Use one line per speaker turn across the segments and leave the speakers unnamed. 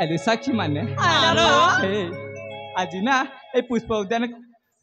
अरे साक्षी माने
हेलो
आज ना ए पुष्प उद्यान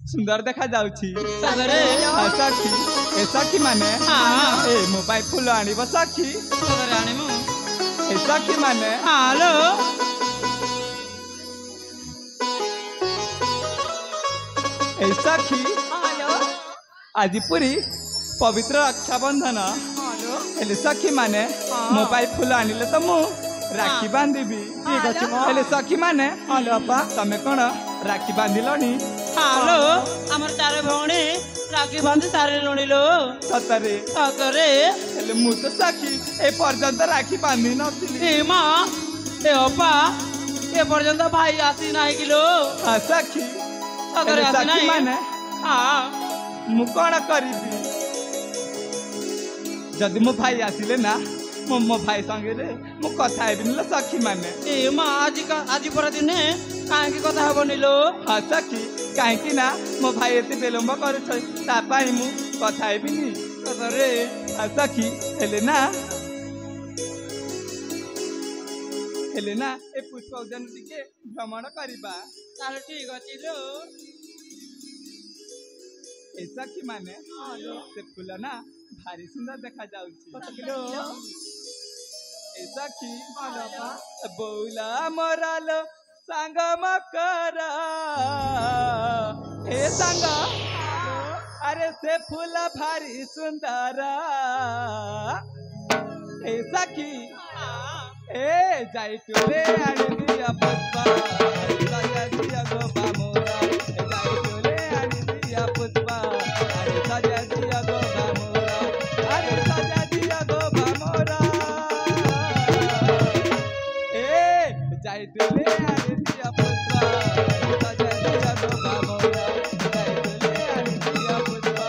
सुंदर देखा जाउछि
सगरे
साक्षी ए साक्षी माने
हां
ए मोबाइल फुल आनिबो साक्षी
सगरे आनिमु
ए साक्षी माने
हेलो
ए साक्षी
हेलो
आज पूरी पवित्र रक्षाबंधन
हेलो
एले सखी माने मोबाइल फुल आनिले तो मु राखी बांधिबी
ठीक अछि म
एले सखी माने हेलो अपा तमे कोन राखी बांधिलनी
हेलो हमर चार भौणी राखी बांधि सारे लोणिलो
सतरे
सगरे
एले मु तो सखी ए पर्यंत राखी बांधि नथिली
ए मा ए अपा ए पर्यंत भाई आसी नाही किलो
हां सखी
सगरे आसी
सखी
नाही
माने
हां
मु कोन करिबी जदि मो भाई आसिले ना मो भाई संगे रे मु कथा हेबिन ल सखी माने
ए मा आज पर दिन काहे की कथा हबो निलो
हाँ सखी कहीं ना मो भाई एते विलम्ब कर मु कथा हेबिनी
सगरे
हाँ सखी हेले ना ए पुष्प उद्यान टिके भ्रमण करिबा
ताले ठीक अछि लो
ए सखी माने से फूल ना भारी सुंदर देखा जाउछि ए सखी बौला मराल सांग मकरा ए सांग अरे से फूल भारी सुंदर ए सखी ए जाई टोले आनी दिया पुष्पा सजा दिया गोबा मोरा ए जाई टोले आनी दिया पुष्पा अरे सजा दिया गोबा मोरा अरे सजा दिया गोबा मोरा ए जाई टोले आनी दिया पुष्पा सजा दिया गोबा मोरा जाई टोले आनी दिया पुष्पा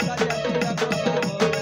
सजा दिया गोबा मोरा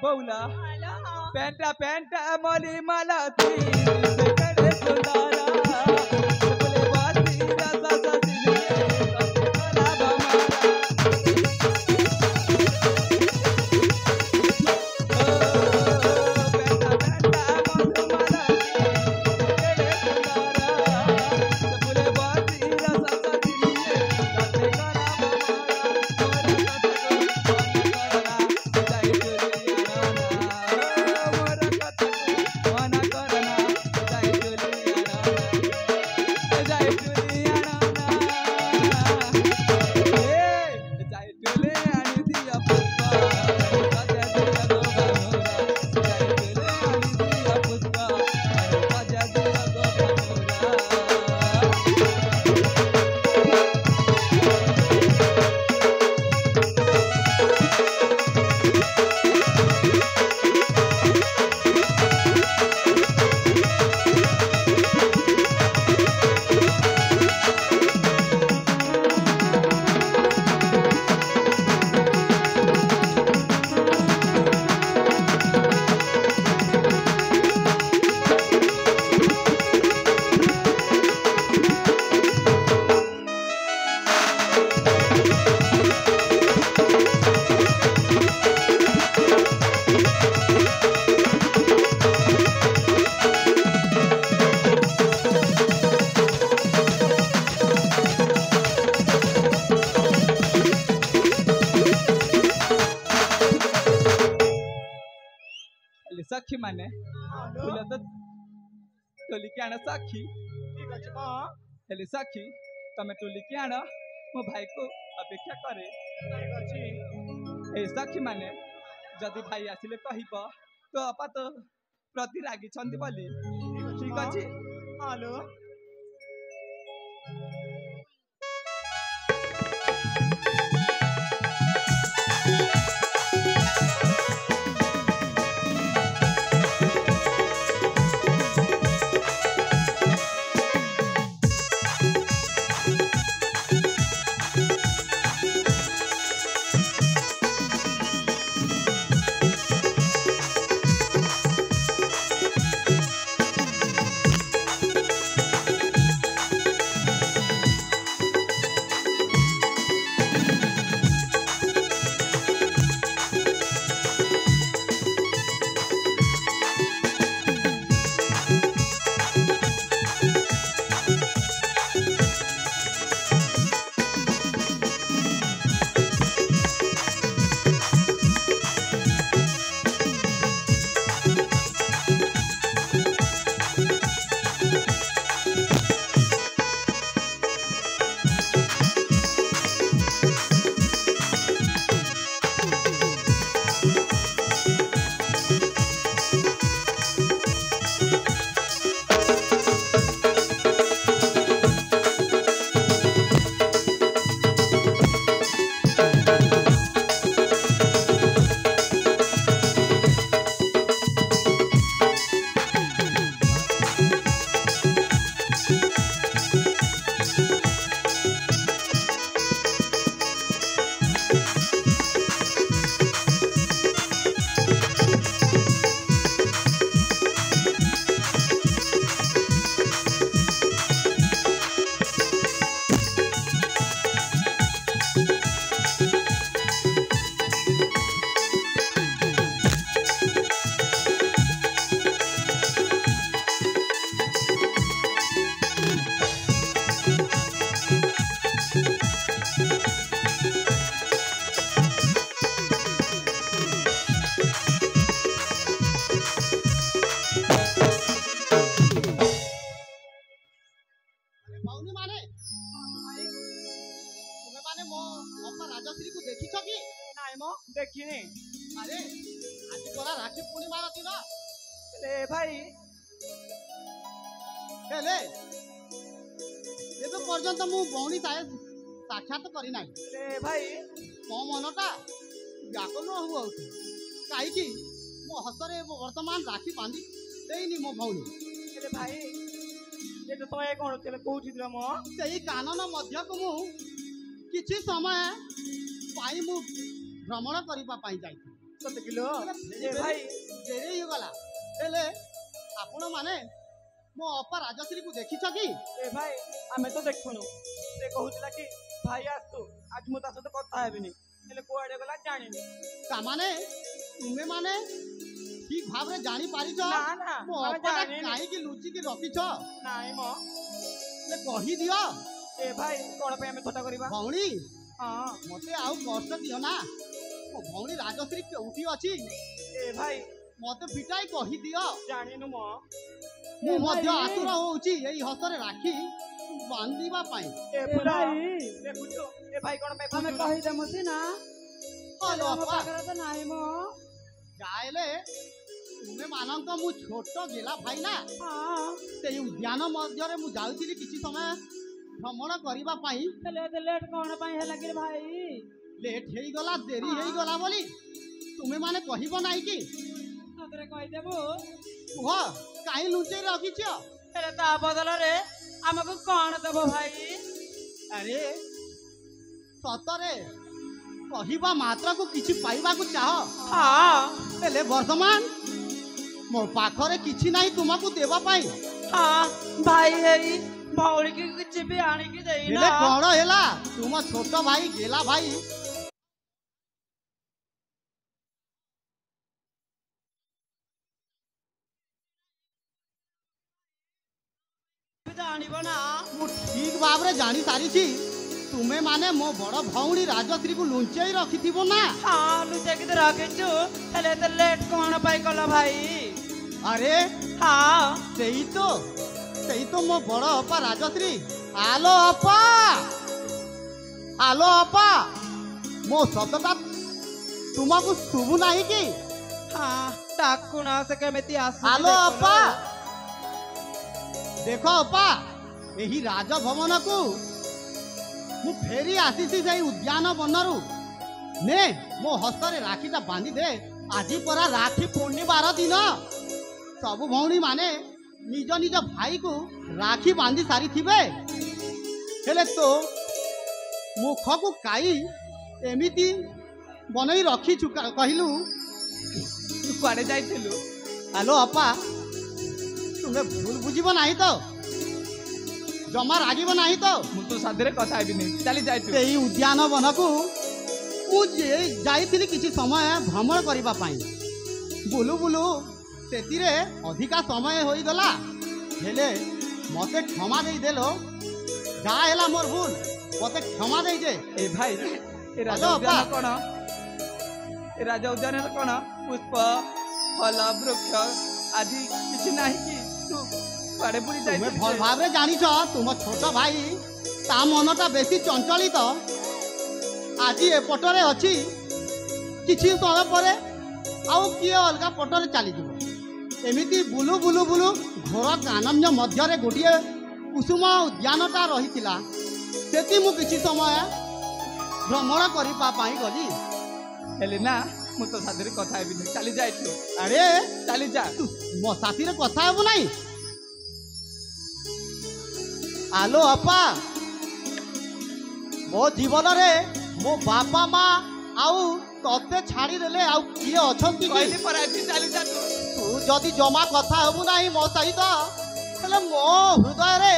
बौला पेंटा पेंटा मोली मालती बेकड़े सुंदरा बोले बाती रासा ससिले ससुरा बमारा पेंटा पेंटा मोली मालती बेकड़े सुंदरा बोले बाती रासा ससिले ससुरा बमारा माने फूल तो टोलिकी आण साक्षी
ठीक अछि म
हेले साक्षी तमे टोलिकी आण मो भाई को अपेक्षा करे
ठीक अछि
ए साक्षी माने जदि भाई आसिले कहिब तो अपा तो प्रति रागी छंदी बोली ठीक अछि
हेलो
भौनी माने तुम्हें माने मो अप्पा राजश्री को देखी छ कि
नाइ म देखिनी
अरे आज परा राखी पूर्णिमा दिन
ए भाई
ले एबे पर्यंत मु भौनी साक्षात करी नाही
ए भाई
मो मनटा व्याकुल हुआ कहीं कि मो हसरे वर्तमान राखी बांधी देनी मो भौनी
ए भाई ये तो तय कोन तेले कोठी दिला म
सेही कानन मध्य को मु किछि समय पाई मु भ्रमण करिबा पाई जाई
कत किलो ए भाई
देरी हो गला हेले आपण माने मो अप्पा राजश्री को देखि छ कि
ए भाई हमें तो देखुनु से कहूतिला कि भाई आसतु आज मु ता सହିତ କଥା हेबिनी हेले कोआडे गला जानिनी
ता माने तुमे माने ठीक भाव रे जानी पारी छ
ना ना
मो
हमें
अप्पा
जानिनी
काई कि लुचि कि रखि छ
नाइ म
ले कहि दियो
ए भाई कोन पे हमें थोटा करबा
भौणी
हां
मते आउ कष्ट दियो ना मो भौणी राजश्री केउठी अछि
ए भाई
मते पिटाई कहि दियो
जानिनु म
मु मध्य आतुर होउची एई हसरे राखी बांधीबा पाई
ए भाई देखुछु ए भाई कोन पे हमें कहि दे मसी ना
हेलो अप्पा
तो नाइ म
जायले तुमे मानंक मु छोट गेला भाई ना
हां
से उद्यान मध्य रे मु जाउतिली किछि समय भ्रमण करिबा पाई
लेट कोन पाई हला कि भाई
लेट हेई गला देरी हेई गला बोली तुमे माने कहिबो नाही कि
सतरे कहि देबो
कुह काई लुचै रखि छ
तेरे ता बदल रे हमको कोन देबो भाई
अरे सतरे कहिबा मात्र को किछि पाइबा को चाह
हां
हेले वर्तमान मो पाखरे किछि नाही तुमको देबा पाई
हां भाई हेई भौरी की कुछ भी आनी की देई
हेले
ना
कोन हेला तुम छोट भाई गेला भाई
जानिबो ना
मु ठीक भाव रे जानी सारी छी तुमे माने मो बड़ भौणी राजश्री को लुंचई रखिथिबो ना
हां लुचे की रखे छु हेले तो लेट कोन पाई कला भाई
अरे
हाँ
सेई तो मो बड़ अपा राजश्री। आलो अपा, आलो अपा, मो शब्दटा तुमको शुभु नहीं कि?
हाँ डाकुणा से केमिति आसु
आलो अपा, देख अपा यही राजभवन को मु फेरी आसीसी से उद्यान बनरू ने मो हस्तरे राखीटा बांधी दे। आज परा राखी पूर्णिमार दिन सबु भौणी माने निज निज भाई को राखी बांधी सारी थिबे। हेले तो मुख को काई एमिति बनई रखी चुका कहलु।
तू कुआडे जाइथिलु?
हेलो अपा, तुम्हें भूल बुझीब नहीं तो? जमा रागिब नहीं तो?
मु तो सादरे कथा हेबि नै, चली जाइतु।
एई उद्यान वन को मु जाइथिली किछि समय भ्रमण करिबा पाई। बुलु बुलु सेतिरे अधिका समय होई गला। हेले मते क्षमा दे देलो। जा हेला मोर भूल, मते क्षमा दे दे।
ए भाई ए राजा
हेलो,
उद्यान
अपा।
कोन? ए राजा उद्यान कोन? पुष्प फल वृक्ष आदि किछि नाही कि तू कुआडे बुली
तुम्हें
जाइथिलु?
भल भाव जानिछ तुम छोट भाई ता मनटा बेसी चंचलित। आज एपटरे अच्छी किछि समय परे आउ किए अलगा पटरे चली जीव। एमिति बुलु बुलु बुलु घोर कानन्य मध्यरे गोटे कुसुम उद्यानटा रहितिला। सेति मु किछि समय भ्रमण करि पाई गली।
हेले ना मु तो सादरे कथा हेबि नै, चली जाइतु।
अरे
चली जा।
तू मो साथी कथा हेबु नहीं? आलो अपा, मो जीवन रे मो बापा माँ आउ तते छाड़ी देले आउ किए अछंती कि?
कहली पर आज चली जा तू।
तू जदि जमा कथा हेबु नहीं मो सहित हेले मो हृदय रे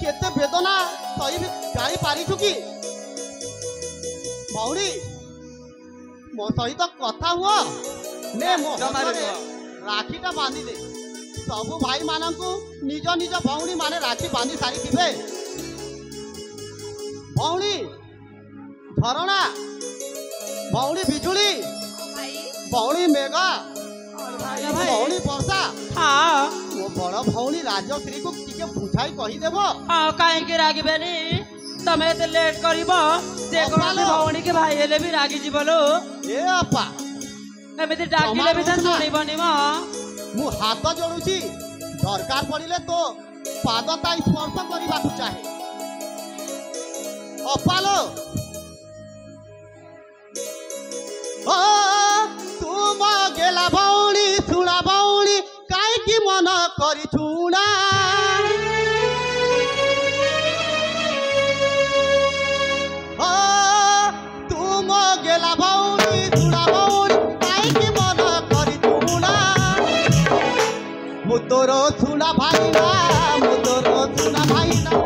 केते वेदना सही जाई पारिछु कि? भौणी मो सहित कथा हुआ ने मो
जमारे
हस्तरे
हुआ।
राखीटा बांधी दे। सबु भाई मानंकु निज निज भौणी माने राखी बांधी सारी थिबे। भौणी झरणा, भौणी बिजुली, भौणी मेघा, भौणी वर्षा,
हाँ
मो बड़ भौणी राजश्री को टिके बुझाई कही देबो।
हाँ कहीं रागिबेनी तमे एते लेट करिब जे
अपालो।
कोन भौणी के भाई हेले भी रागी जीवलो।
ए अपा,
एमिति डाकिले भी
जमा
सुनिबनी म।
मु हाथ जोड़ुची, दरकार पड़िले तो पाद ताई स्पर्श करबाकू चाहे। अपालो ओ तुम गेला भौणी छुड़ा भौणी काई की मन करी छुड़ा। ओ तुम गेला भौणी छुड़ा भौणी काई की मन करी छुड़ा। मुतोरो छुड़ा भाईना, मुतोरो छुड़ा भाईना।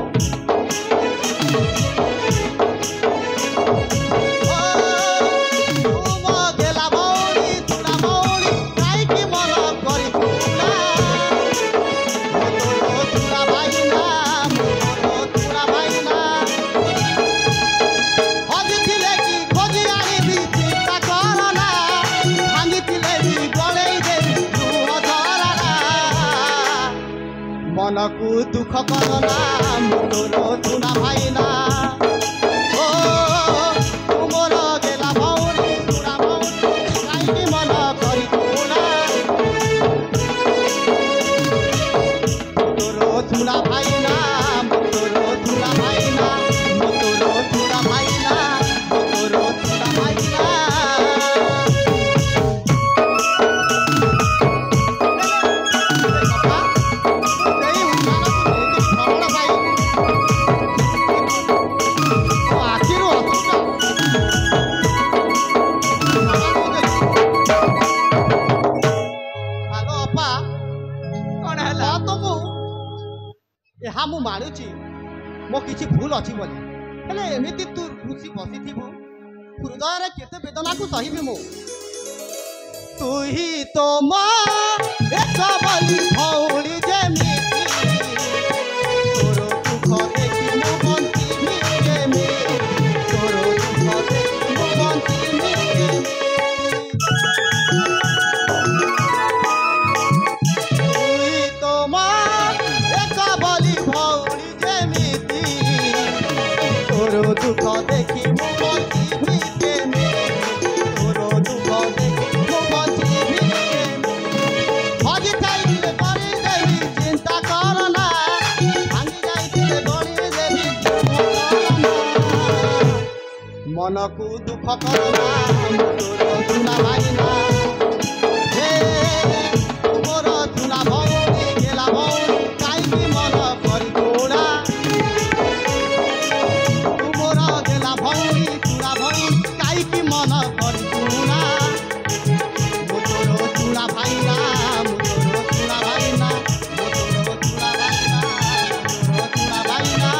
मनकु दुख करना मोरो चुना भाईना। ओ तुमर गेला भौणी चुना भौणी काईकी मन करी चुना। मोरो चुना भाईना, मोरो चुना भाईना, मोरो चुना भाईना, मोरो चुना भाईना।
कौन हैला?
ଏହା ମୁଁ ମାନୁଛି ମୋ କିଛି ଭୁଲ ଅଛି ବୋଲି। ହେଲେ ଏମିତି ତୁ ରୁଷି ବସିଥିବୁ, ହୃଦୟରେ କେତେ ବେଦନାକୁ ସହିବି ମୁଁ। ତୁ ହିଁ ତ ମୋ ଏକ ବୋଲି ଭଉଣୀ ଯେମିତି, ତୋର ଦୁଃଖ ଦେଖି ମୁଁ ବଞ୍ଚିବି କେମିତି, ତୋର ଦୁଃଖ ଦେଖି ମୁଁ ବଞ୍ଚିବି କେମିତି। ଭଉଣୀ ଯେମିତି ତୋର ଦୁଃଖ ଦେଖି ମୁଁ ବଞ୍ଚିବି କେମିତି ତୋର ଦୁଃଖ ଦେଖି ମୁଁ ବଞ୍ଚିବି କେମିତି ହଜି ଯାଇଥିଲେ କରିଦେବି ଚିନ୍ତା କରନା ଭାଙ୍ଗି ଯାଇଥିଲେ ଗଳିଦେବି ମନକୁ ଦୁଃଖ କରନା ତୋର ସୁନା ଭାଇନା ମୋର ସୁନା ଭଉଣୀ ଗେଲା ଭଉଣୀ କାହିଁକି ମନ କରିଦୋଡ଼ା ତୁମର ଗେଲା ଭଉଣୀ ସୁନା ଭଉଣୀ କାହିଁକି ମନ କରିଦୋଡ଼ା ମୁଁ ତୋର ସୁନା ଭାଇନା ମୁଁ ତୋର ସୁନା ଭାଇନା ମୁଁ ତୋର ସୁନା ଭାଇନା ମୁଁ ତୋର ସୁନା ଭାଇନା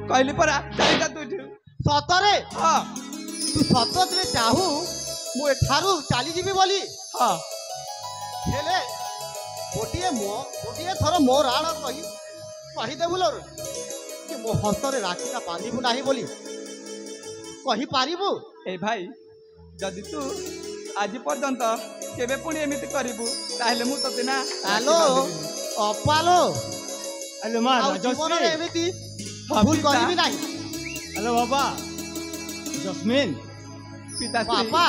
कहली परा चारिटा तुझु
सतरे
हाँ
तू सतरे चाहू मु एठारू चली जीवी बोली
हाँ
हेले गोटे थर मो राण कहीदेबु लो कि मो हस्तरे राखीटा बांधबू ना बोली कही पारिबु
ए भाई जदि तू आज पर्यंत केबे पुणी एमिति करिबु ताहेले मु तते ना
हेलो अपालो
हेलो मां
जीवन
जस्मीन
एमिति
हाँ,
भूल
पिता।
करिबी नाही
हेलो बाबा जस्मीन
पिताश्री
पापा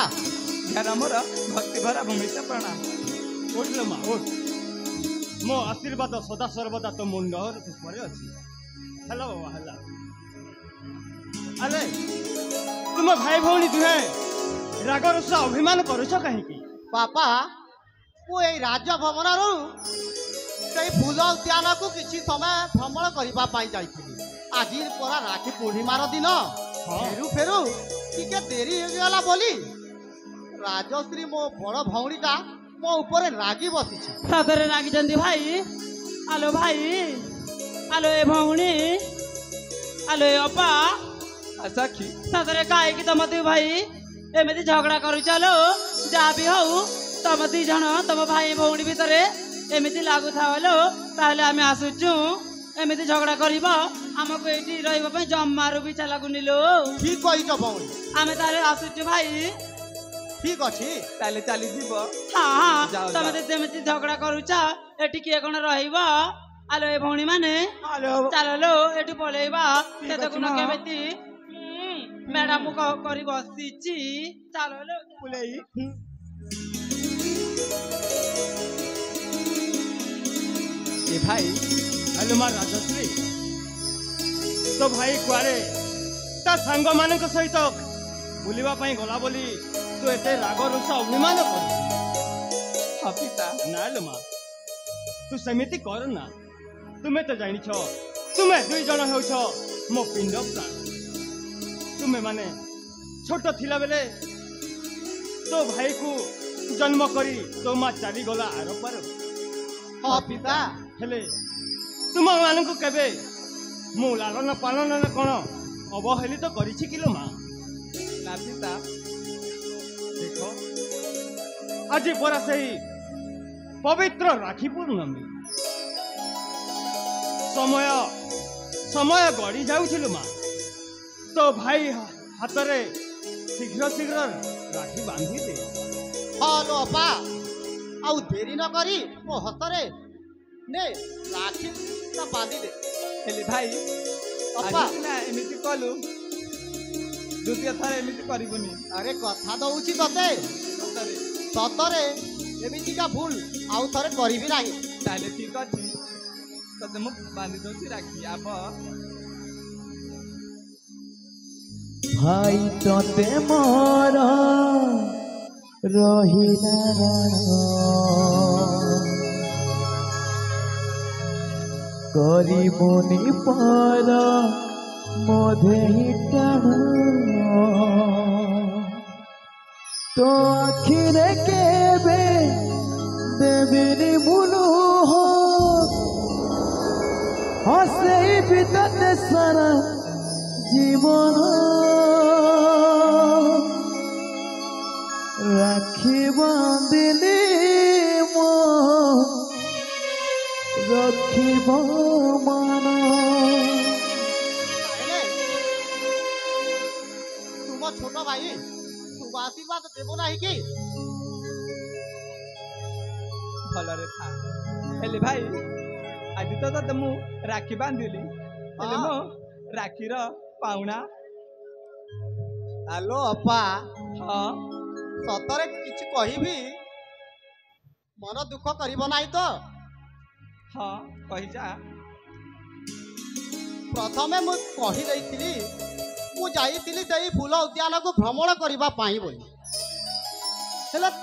ध्यान मोर भक्ति भरा भूमिका प्रणाम
उठलो मां उठ मो आशीर्वाद सदा सर्वदा तो मुंडर ऊपर अछि हेलो बाबा हेलो अरे तुम भाई भौणी दुहे रागर से अभिमान करुछ काहे की
पापा मु ए राज्य भवन रु कई फूल उद्यान को किसी समय भ्रमण करबा पाई जाइथिली आज परा राखी पूर्णिमार दिन फेरू फेरू टिके देरी हो गला बोली राजश्री मो बड़ भौणीटा मो ऊपर रागी बसी
सतरे रागिचंदी भाई आलो आलो ए भौणी आलो ए अपा
सखी
सतरे काहे कि तम दु भाई एमिति झगड़ा करू चलो जा भी हऊ तम दी जण तम भाई भौणी भितरे एमिति लागू थावलो ताहले आमे आसुचु एमिति झगड़ा करिबो हमको एठी रहइबो पय जम्मारू भी लागुनी लो
ठीक कहिछ भौणी
आमे तारे आसुचु भाई
ठीक अछि
ताले चली जीव
हाँ हाँ
जाओ,
तमे
जाओ।
जेमिति झगड़ा करूछ एठी किए कोन रहइबो आलो ए भौणी माने
हेलो
चलो लो एठी पळेइबा
ठीक
ते
अछि
गुण
ना।
केमिति मैडम को करी बसिची चलो लो
पुलेई ए भाई
हेलो मां राजश्री तो भाई कुआरे ता सांग मानक सहित बुलिबा पई गला बोली तू एते राग रुष अभिमान कर
हाँ पिता
नालो मां तू सेमिति कर ना तुमे तो जानि छ तुमे दुई जण हेउछ मो पिंड प्राण तुमे माने छोट थिला बेले तो भाई को जन्म करी तो मां चाली गला आर पार
हाँ पिता
हेले तुम मानक केबे मु लालन पालन कौन अवहेलित तो करिछि किलो मां
ना पिता
देखो आज परा सही पवित्र राखी पूर्णमी समय समय गड़ी जाउछिलो मां तो भाई हातरे शीघ्र शीघ्र राखी बांधी दे
हेलो अपा आउ देरी न करी मो हतरे ने राखी ता बांधी दे
हेले भाई
अपा
आज ना एमिति कलु द्वितीय थर एमिति करिबुनी
अरे कथा दउछि तते
सतरे
सतरे एमितिका भूल आउ थरे करिबी नाही
ताले ठीक अछि तते मु बांधी दोछि राखी आप
भाई तोते मोर रहिला राण
କରିବୁନି ପର ମୋଧେଇ ଟାଣ ତୋ ଆଖିରେ କେବେ ଦେବିନି ମୁଲୁହ ହସେଇବି ତତେ ସାରା ଜୀବନ রাখি বাঁধিলি মো রখিব মান
তাহলে তুম ছোট ভাই তুম আশীর্বাদ দেব না কি
ଭଲରେ ଥା ହେଲେ ଭାଇ ଆଜି ତ ତତେ ମୁଁ ରାକ୍ଷୀ ବାନ୍ଧିଲି ହେଲେ ମୋ ରାକ୍ଷୀର ପାଉଣା
ଆଲୋ ଅପା
ହଁ
ସତରେ କିଛି କହିବି ମନ ଦୁଃଖ କରିବ ନାହିଁ ତ
ହଁ କହିଯା
ପ୍ରଥମେ ମୁଁ କହିଦେଇଥିଲି ମୁଁ ଯାଇଥିଲି ସେଇ ଫୁଲ ଉଦ୍ୟାନକୁ ଭ୍ରମଣ କରିବା ପାଇଁ ବୋଲି ହେଲେ